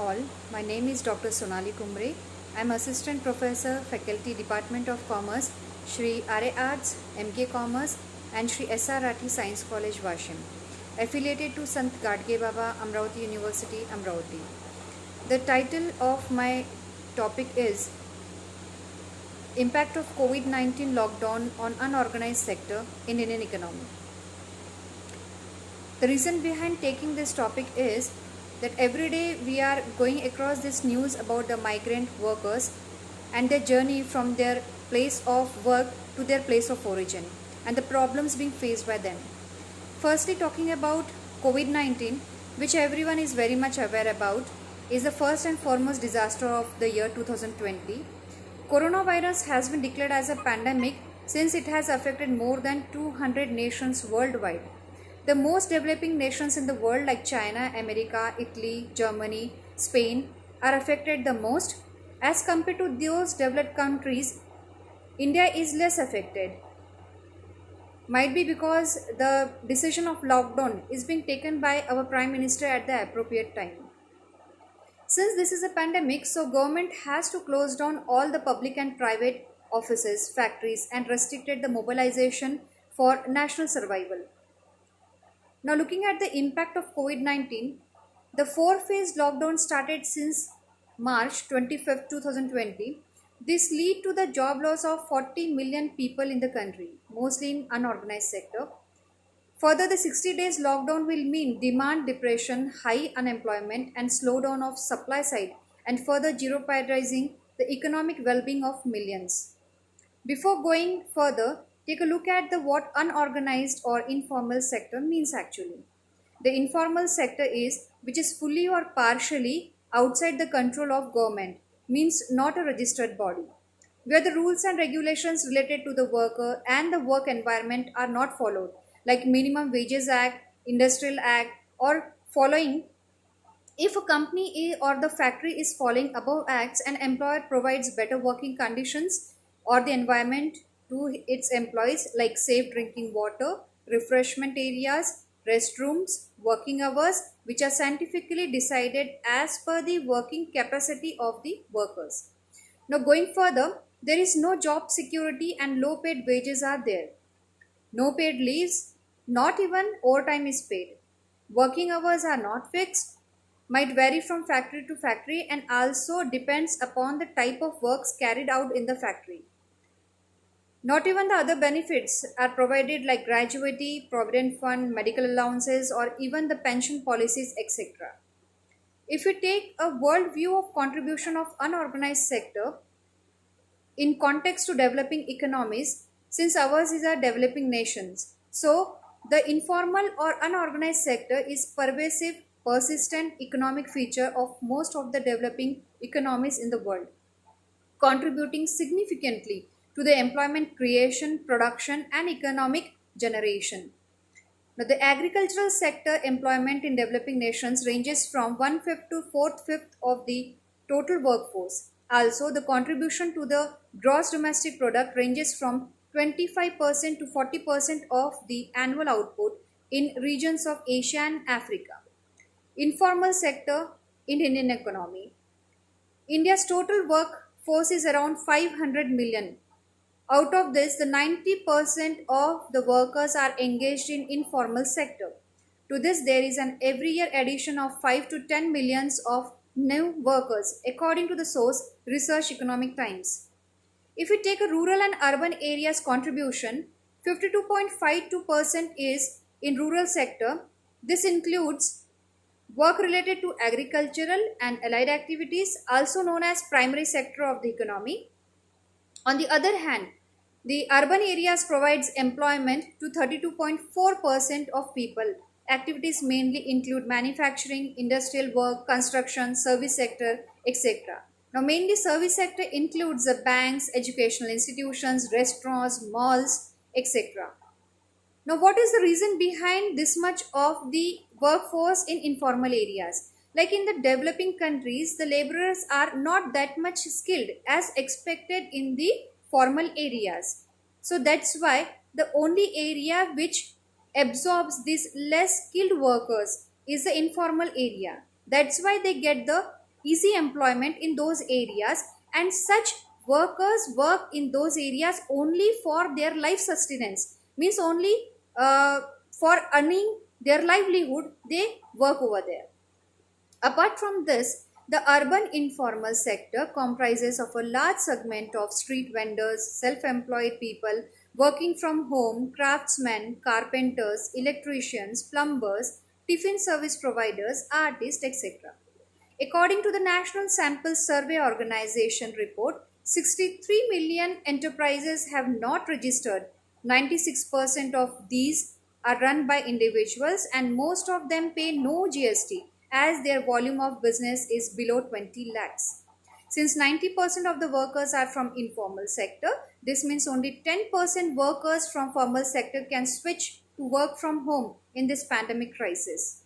all. My name is Dr. Sonali Kumre. I am Assistant Professor, Faculty Department of Commerce, Shri R.A. Arts, MK Commerce and Shri S.R. Rathi Science College, Washim, affiliated to Sant Gadge Baba, Amravati University, Amravati. The title of my topic is Impact of COVID-19 Lockdown on Unorganized Sector in Indian Economy. The reason behind taking this topic is that every day we are going across this news about the migrant workers and their journey from their place of work to their place of origin and the problems being faced by them. Firstly, talking about COVID-19, which everyone is very much aware about, is the first and foremost disaster of the year 2020. Coronavirus has been declared as a pandemic since it has affected more than 200 nations worldwide. The most developing nations in the world like China, America, Italy, Germany, Spain are affected the most. As compared to those developed countries, India is less affected. Might be because the decision of lockdown is being taken by our Prime Minister at the appropriate time. Since this is a pandemic, so government has to close down all the public and private offices, factories and restricted the mobilization for national survival. Now looking at the impact of COVID-19, the four-phase lockdown started since March 25th, 2020. This led to the job loss of 40 million people in the country, mostly in unorganized sector. Further, the 60 days lockdown will mean demand depression, high unemployment and slowdown of supply side and further jeopardizing the economic well-being of millions. Before going further, take a look at the what unorganized or informal sector means actually. The informal sector is which is fully or partially outside the control of government, means not a registered body, where the rules and regulations related to the worker and the work environment are not followed, like Minimum Wages Act, Industrial Act, or following. If a company A or the factory is following above acts, an employer provides better working conditions or the environment to its employees like safe drinking water, refreshment areas, restrooms, working hours, which are scientifically decided as per the working capacity of the workers. Now going further, there is no job security and low paid wages are there. No paid leaves, not even overtime is paid. Working hours are not fixed, might vary from factory to factory and also depends upon the type of works carried out in the factory. Not even the other benefits are provided like gratuity, provident fund, medical allowances or even the pension policies etc. If we take a world view of contribution of unorganized sector in context to developing economies, since ours is a developing nations, so the informal or unorganized sector is pervasive, persistent economic feature of most of the developing economies in the world, contributing significantly to the employment creation, production and economic generation. Now, the agricultural sector employment in developing nations ranges from one-fifth to fourth-fifth of the total workforce. Also, the contribution to the gross domestic product ranges from 25% to 40% of the annual output in regions of Asia and Africa. Informal sector in Indian economy. India's total workforce is around 500 million. Out of this, the 90% of the workers are engaged in informal sector. To this, there is an every year addition of 5 to 10 millions of new workers, according to the source Research Economic Times. If we take a rural and urban areas contribution, 52.52% is in rural sector. This includes work related to agricultural and allied activities, also known as primary sector of the economy. On the other hand, the urban areas provides employment to 32.4% of people. Activities mainly include manufacturing, industrial work, construction, service sector, etc. Now mainly service sector includes the banks, educational institutions, restaurants, malls, etc. Now what is the reason behind this much of the workforce in informal areas? Like in the developing countries, the laborers are not that much skilled as expected in the formal areas. So that's why the only area which absorbs these less skilled workers is the informal area. That's why they get the easy employment in those areas, and such workers work in those areas only for their life sustenance, means only for earning their livelihood they work over there. Apart from this, the urban informal sector comprises of a large segment of street vendors, self-employed people working from home, craftsmen, carpenters, electricians, plumbers, tiffin service providers, artists, etc. According to the National Sample Survey Organization report, 63 million enterprises have not registered. 96% of these are run by individuals, and most of them pay no GST as their volume of business is below 20 lakhs. Since 90% of the workers are from informal sector, this means only 10% workers from formal sector can switch to work from home in this pandemic crisis.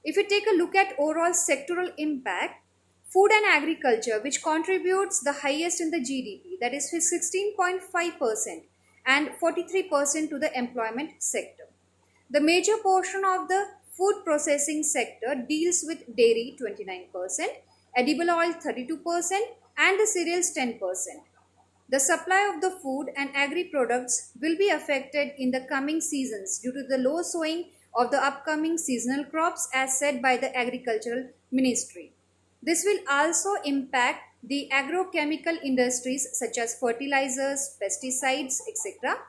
If we take a look at overall sectoral impact, food and agriculture, which contributes the highest in the GDP, that is 16.5% and 43% to the employment sector. The major portion of the food processing sector deals with dairy 29%, edible oil 32%, and the cereals 10%. The supply of the food and agri products will be affected in the coming seasons due to the low sowing of the upcoming seasonal crops as said by the Agricultural Ministry. This will also impact the agrochemical industries such as fertilizers, pesticides, etc.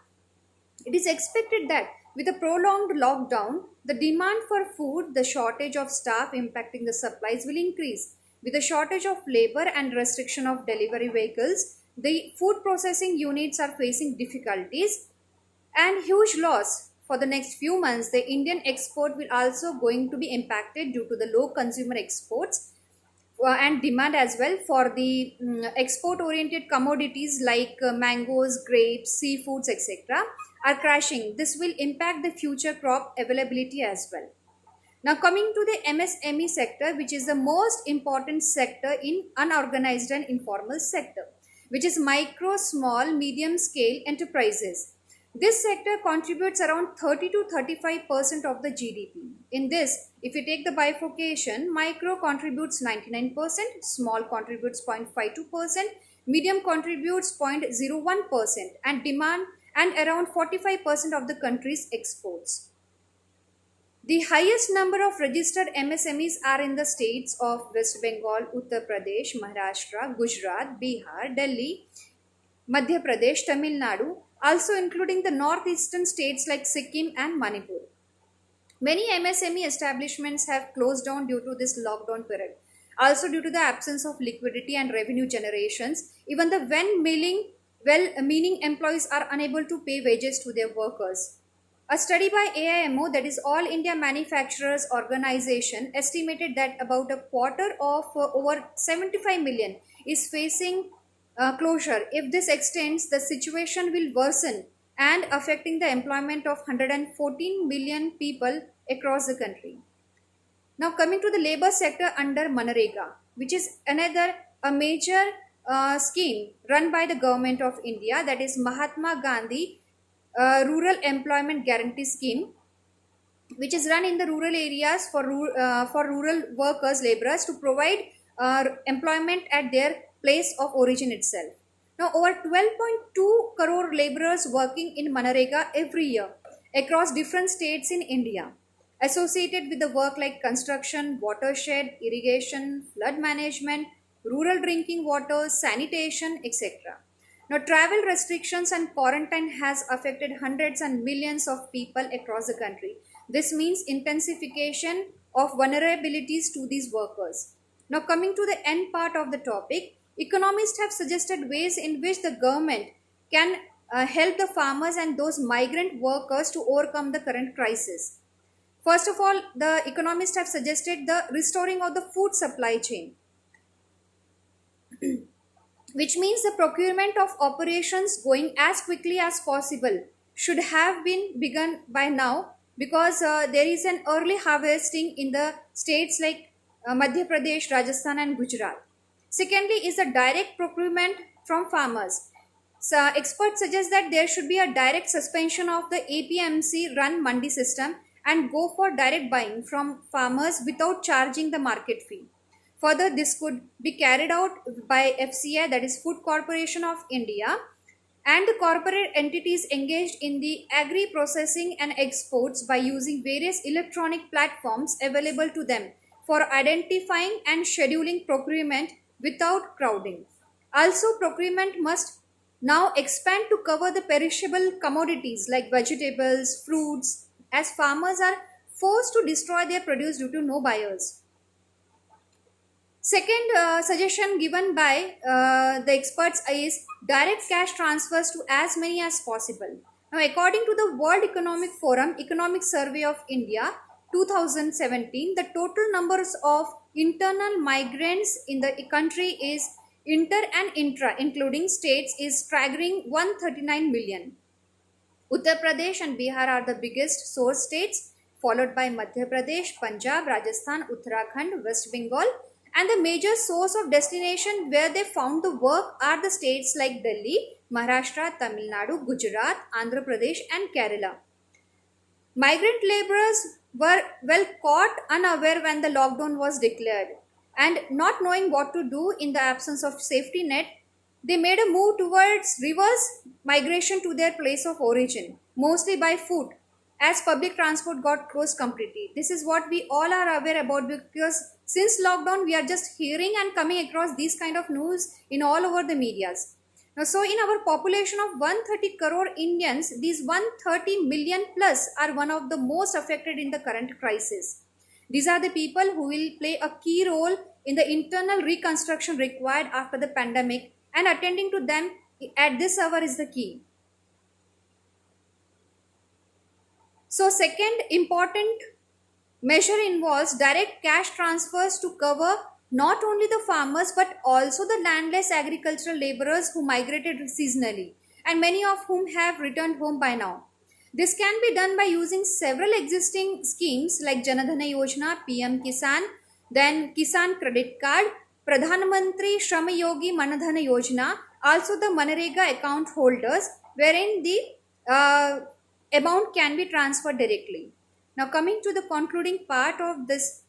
It is expected that with a prolonged lockdown, the demand for food, the shortage of staff impacting the supplies will increase. With a shortage of labor and restriction of delivery vehicles, the food processing units are facing difficulties and huge loss. For the next few months, the Indian export will also going to be impacted due to the low consumer exports and demand as well for the export oriented commodities like mangoes, grapes, seafoods, etc. are crashing. This will impact the future crop availability as well. Now coming to the MSME sector, which is the most important sector in unorganized and informal sector, which is micro, small, medium scale enterprises. This sector contributes around 30 to 35% of the GDP. In this, if you take the bifurcation, micro contributes 99%, small contributes 0.52%, medium contributes 0.01%, and demand and around 45% of the country's exports. The highest number of registered MSMEs are in the states of West Bengal, Uttar Pradesh, Maharashtra, Gujarat, Bihar, Delhi, Madhya Pradesh, Tamil Nadu, also including the northeastern states like Sikkim and Manipur. Many MSME establishments have closed down due to this lockdown period. Also due to the absence of liquidity and revenue generations, even the well-meaning employees are unable to pay wages to their workers. A study by AIMO, that is All India Manufacturers Organization, estimated that about a quarter of over 75 million is facing closure. If this extends, the situation will worsen and affecting the employment of 114 million people across the country. Now coming to the labor sector under Manrega, which is another a major scheme run by the government of India, that is Mahatma Gandhi Rural Employment Guarantee Scheme, which is run in the rural areas for rural workers, laborers to provide employment at their place of origin itself. Now, over 12.2 crore laborers working in Manrega every year across different states in India, associated with the work like construction, watershed, irrigation, flood management, rural drinking water, sanitation, etc. Now, travel restrictions and quarantine has affected hundreds and millions of people across the country. This means intensification of vulnerabilities to these workers. Now, coming to the end part of the topic, economists have suggested ways in which the government can help the farmers and those migrant workers to overcome the current crisis. First of all, the economists have suggested the restoring of the food supply chain, which means the procurement of operations going as quickly as possible should have been begun by now, because there is an early harvesting in the states like Madhya Pradesh, Rajasthan and Gujarat. Secondly is the direct procurement from farmers. So experts suggest that there should be a direct suspension of the APMC run mandi system and go for direct buying from farmers without charging the market fee. Further, this could be carried out by FCI, that is Food Corporation of India, and the corporate entities engaged in the agri processing and exports by using various electronic platforms available to them for identifying and scheduling procurement without crowding. Also, procurement must now expand to cover the perishable commodities like vegetables, fruits, as farmers are forced to destroy their produce due to no buyers. Second suggestion given by the experts is direct cash transfers to as many as possible. Now, according to the World Economic Forum Economic Survey of India 2017, the total numbers of internal migrants in the country is inter and intra, including states, is staggering 139 million. Uttar Pradesh and Bihar are the biggest source states, followed by Madhya Pradesh, Punjab, Rajasthan, Uttarakhand, West Bengal, and the major source of destination where they found the work are the states like Delhi, Maharashtra, Tamil Nadu, Gujarat, Andhra Pradesh, and Kerala. Migrant laborers were well caught unaware when the lockdown was declared, and not knowing what to do in the absence of safety net, they made a move towards reverse migration to their place of origin, mostly by foot, as public transport got closed completely. This is what we all are aware about, because since lockdown we are just hearing and coming across these kind of news in all over the medias. Now, so in our population of 130 crore Indians, these 130 million plus are one of the most affected in the current crisis. These are the people who will play a key role in the internal reconstruction required after the pandemic, and attending to them at this hour is the key. So, second important measure involves direct cash transfers to cover not only the farmers but also the landless agricultural laborers who migrated seasonally, and many of whom have returned home by now. This can be done by using several existing schemes like Janadhana Yojana, PM Kisan, then Kisan Credit Card, Pradhan Mantri Shram Yogi Manadhana Yojana, also the Manrega account holders, wherein the amount can be transferred directly. Now, coming to the concluding part of this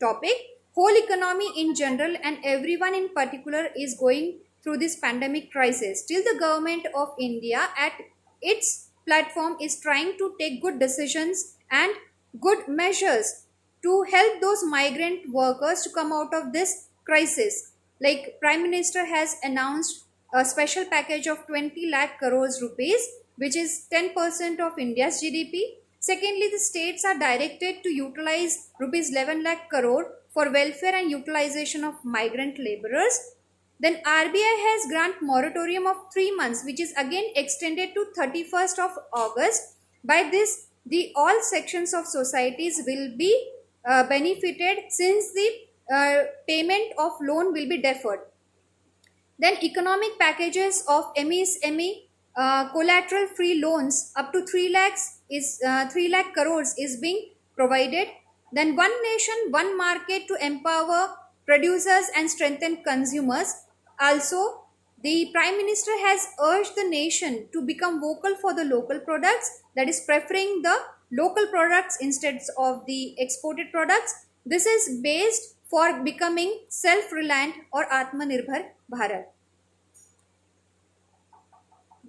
topic, whole economy in general and everyone in particular is going through this pandemic crisis. Still, the government of India at its platform is trying to take good decisions and good measures to help those migrant workers to come out of this crisis. Like Prime Minister has announced a special package of 20 lakh crores rupees, which is 10% of India's GDP. Secondly, the states are directed to utilize rupees 11 lakh crore for welfare and utilization of migrant laborers. Then RBI has grant moratorium of 3 months, which is again extended to 31st of August. By this, the all sections of societies will be benefited, since the payment of loan will be deferred. Then economic packages of MSME collateral free loans up to 3 lakh crores is being provided. Then one nation, one market to empower producers and strengthen consumers. Also, the Prime Minister has urged the nation to become vocal for the local products, that is preferring the local products instead of the exported products. This is based for becoming self-reliant or Atmanirbhar Bharat.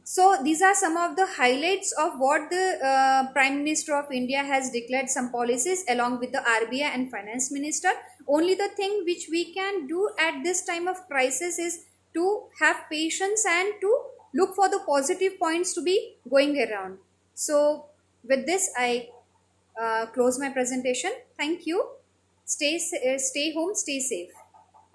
So these are some of the highlights of what the Prime Minister of India has declared some policies along with the RBI and Finance Minister. Only the thing which we can do at this time of crisis is to have patience and to look for the positive points to be going around. So with this, I close my presentation. Thank you. Stay home, stay safe.